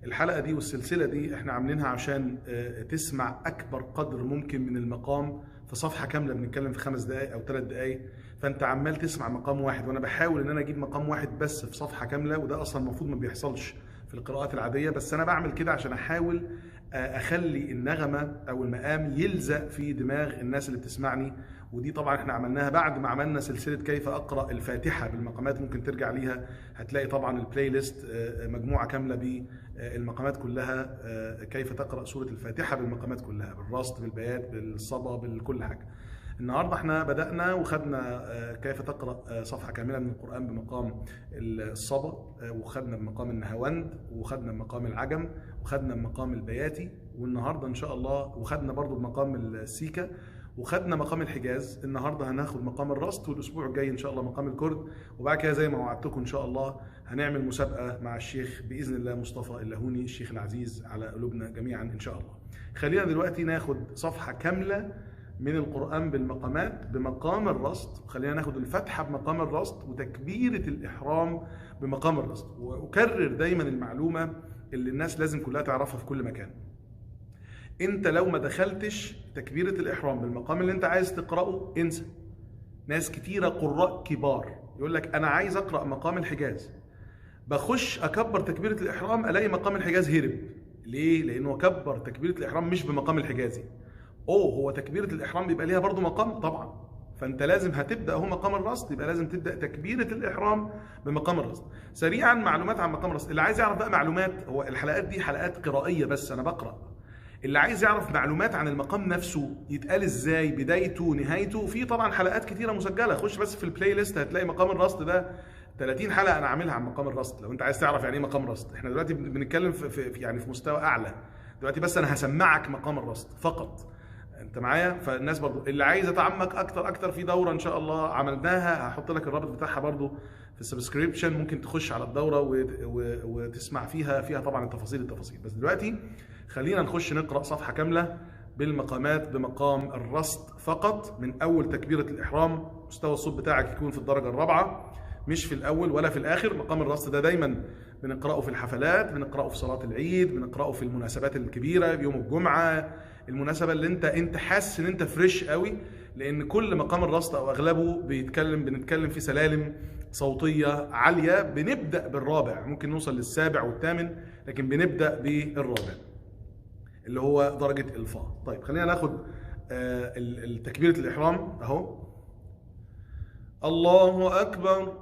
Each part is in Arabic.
الحلقة دي والسلسلة دي احنا عاملينها عشان تسمع أكبر قدر ممكن من المقام في صفحة كاملة. بنتكلم في 5 دقايق أو 3 دقايق، فأنت عمال تسمع مقام واحد، وأنا بحاول إن أنا أجيب مقام واحد بس في صفحة كاملة، وده أصلا المفروض ما بيحصلش في القراءات العادية، بس أنا بعمل كده عشان أحاول أخلي النغمة أو المقام يلزق في دماغ الناس اللي بتسمعني. ودي طبعا احنا عملناها بعد ما عملنا سلسلة كيف أقرأ الفاتحة بالمقامات، ممكن ترجع ليها هتلاقي طبعا البلاي ليست مجموعة كاملة بالمقامات كلها، كيف تقرأ سورة الفاتحة بالمقامات كلها، بالرصد بالبيات بالصبا بكل حاجة. النهاردة احنا بدأنا وخدنا كيف تقرأ صفحة كاملة من القرآن بمقام الصبا، وخدنا بمقام النهاوند، وخدنا بمقام العجم، وخدنا بمقام البياتي، والنهاردة ان شاء الله وخدنا برضو بمقام السيكا، وخدنا مقام الحجاز. النهارده هناخد مقام الرصد، والاسبوع الجاي ان شاء الله مقام الكرد، وبعد كده زي ما وعدتكم ان شاء الله هنعمل مسابقه مع الشيخ باذن الله مصطفى اللهوني الشيخ العزيز على قلوبنا جميعا ان شاء الله. خلينا دلوقتي ناخد صفحه كامله من القرآن بالمقامات بمقام الرصد، وخلينا ناخد الفتحه بمقام الرصد وتكبيره الاحرام بمقام الرصد. واكرر دايما المعلومه اللي الناس لازم كلها تعرفها في كل مكان: انت لو ما دخلتش تكبيرة الإحرام بالمقام اللي انت عايز تقرأه انسى. ناس كتيرة قراء كبار يقول لك أنا عايز أقرأ مقام الحجاز، بخش أكبر تكبيرة الإحرام ألاقي مقام الحجاز هرب. ليه؟ لأنه كبر تكبيرة الإحرام مش بمقام الحجازي. هو تكبيرة الإحرام بيبقى ليها برضو مقام طبعا، فأنت لازم هتبدأ هو مقام الرصد، يبقى لازم تبدأ تكبيرة الإحرام بمقام الرصد. سريعا معلومات عن مقام الرصد، اللي عايز يعرف بقى معلومات، هو الحلقات دي حلقات قرائية بس أنا بقرأ. اللي عايز يعرف معلومات عن المقام نفسه يتقال ازاي، بدايته نهايته، في طبعا حلقات كتيره مسجله، خش بس في البلاي ليست هتلاقي مقام الرصد ده 30 حلقه انا عاملها عن مقام الرصد لو انت عايز تعرف يعني ايه مقام رصد. احنا دلوقتي بنتكلم في مستوى اعلى دلوقتي، بس انا هسمعك مقام الرصد فقط، انت معايا؟ فالناس برضو اللي عايز يتعمق اكتر في دوره ان شاء الله عملناها، هحط لك الرابط بتاعها برضو في السبسكريبشن، ممكن تخش على الدوره وتسمع فيها طبعا التفاصيل. بس دلوقتي خلينا نخش نقرأ صفحة كاملة بالمقامات بمقام الرصد فقط، من أول تكبيرة الإحرام. مستوى الصوت بتاعك يكون في الدرجة الرابعة، مش في الأول ولا في الآخر. مقام الرصد ده دايما بنقرأه في الحفلات، بنقرأه في صلاة العيد، بنقرأه في المناسبات الكبيرة، يوم الجمعة، المناسبة اللي انت حاسس ان انت فريش قوي، لأن كل مقام الرصد أو أغلبه بنتكلم في سلالم صوتية عالية. بنبدأ بالرابع، ممكن نوصل للسابع والثامن، لكن بنبدأ بالرابع اللي هو درجة الفا. طيب خلينا ناخد تكبيرة الإحرام أهو. الله أكبر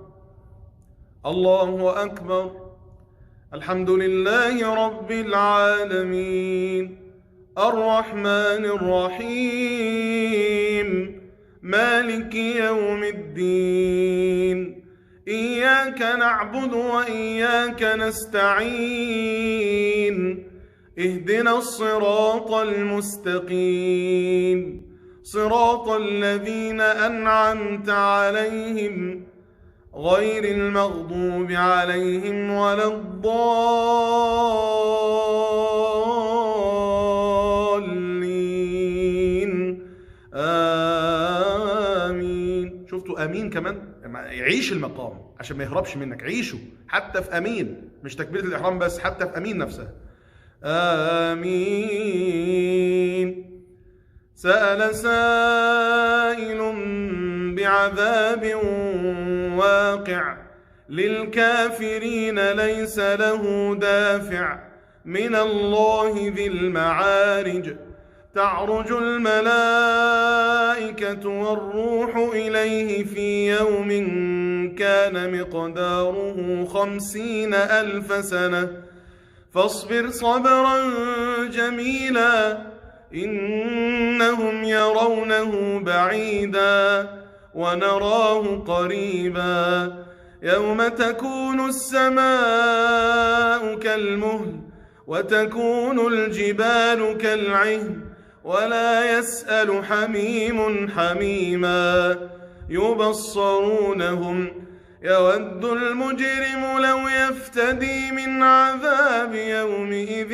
الله أكبر، الحمد لله رب العالمين، الرحمن الرحيم، مالك يوم الدين، إياك نعبد وإياك نستعين، اهدنا الصراط المستقيم، صراط الذين أنعمت عليهم غير المغضوب عليهم ولا الضالين، آمين. شفتوا آمين كمان؟ يعيش المقام عشان ما يهربش منك، عيشه حتى في آمين، مش تكبيرة الإحرام بس، حتى في آمين نفسها. آمين. سأل سائل بعذاب واقع، للكافرين ليس له دافع، من الله ذي المعارج، تعرج الملائكة والروح إليه في يوم كان مقداره 50,000 سنة، فاصبر صبرا جميلا، إنهم يرونه بعيدا ونراه قريبا، يوم تكون السماء كالمهل وتكون الجبال كالعهن، ولا يسأل حميم حميما، يبصرونهم، يود المجرم لو يفتدي من عذاب يومئذ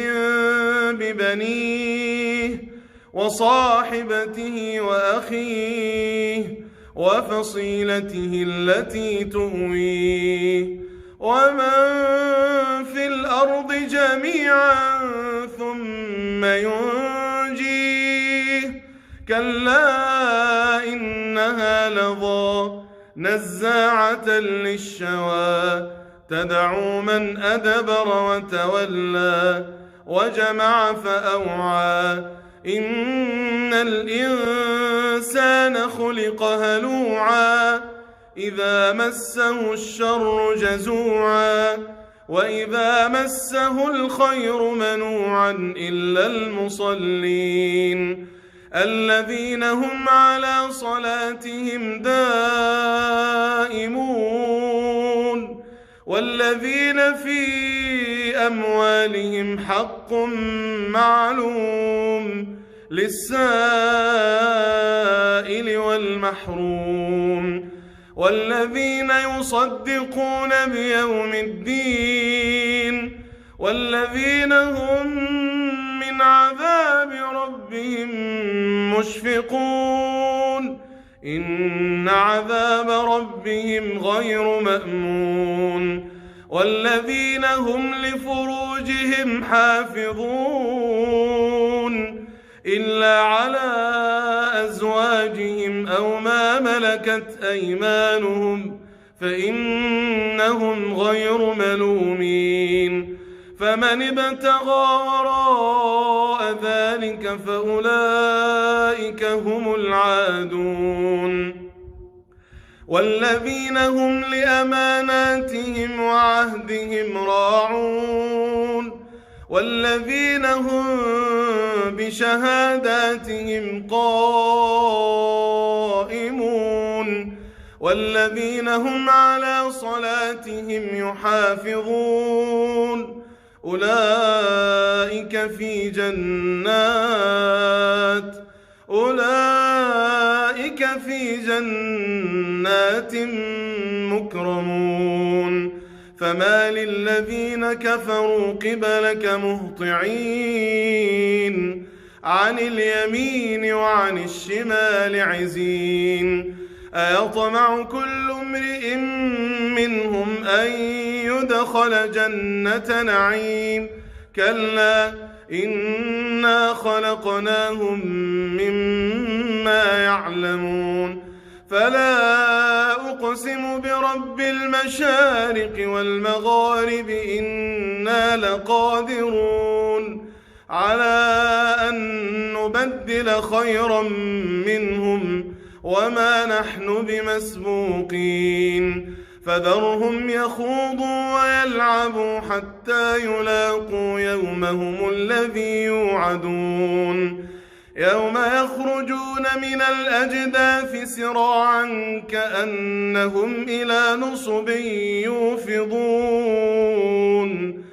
ببنيه وصاحبته وأخيه وفصيلته التي تؤويه ومن في الأرض جميعا ثم ينجيه كلا إنها لظى نزاعة للشوى تدعو من أدبر وتولى وجمع فأوعى إن الإنسان خلق هلوعا إذا مسه الشر جزوعا وإذا مسه الخير منوعا إلا المصلين الذين هم على صلاتهم دائمون والذين في أموالهم حق معلوم للسائل والمحروم والذين يصدقون بيوم الدين والذين هم من عذاب ربهم مشفقون إن عذاب ربهم غير مأمون والذين هم لفروجهم حافظون إلا على أزواجهم أو ما ملكت أيمانهم فإنهم غير ملومين فمن ابتغى وراء ذلك فأولئك هم العادون والذين هم لأماناتهم وعهدهم راعون والذين هم بشهاداتهم قائمون والذين هم على صلاتهم يحافظون أولئك في جنات مكرمون فما للذين كفروا قبلك مهطعين عن اليمين وعن الشمال عزين أيطمع كل امرئ منهم أن يدخل جنة نعيم كلا إنا خلقناهم مما يعلمون فلا أقسم برب المشارق والمغارب إنا لقادرون على أن نبدل خيرا منهم وما نحن بمسبوقين فذرهم يخوضوا ويلعبوا حتى يلاقوا يومهم الذي يوعدون يوم يخرجون من الأجداث سراعا كأنهم إلى نصب يوفضون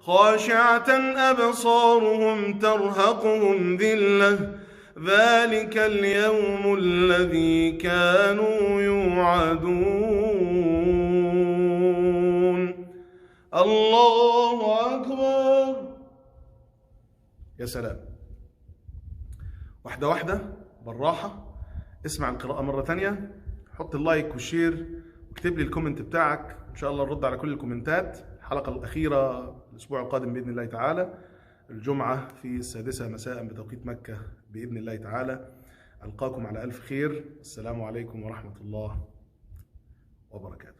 خاشعة أبصارهم ترهقهم ذلة ذلك اليوم الذي كانوا يوعدون الله أكبر. يا سلام. واحدة واحدة بالراحة. اسمع القراءة مرة تانية، حط اللايك والشير واكتب لي الكومنت بتاعك، إن شاء الله نرد على كل الكومنتات. الحلقة الأخيرة الأسبوع القادم بإذن الله تعالى، الجمعة في 6 مساء بتوقيت مكة بإذن الله تعالى. ألقاكم على ألف خير. السلام عليكم ورحمة الله وبركاته.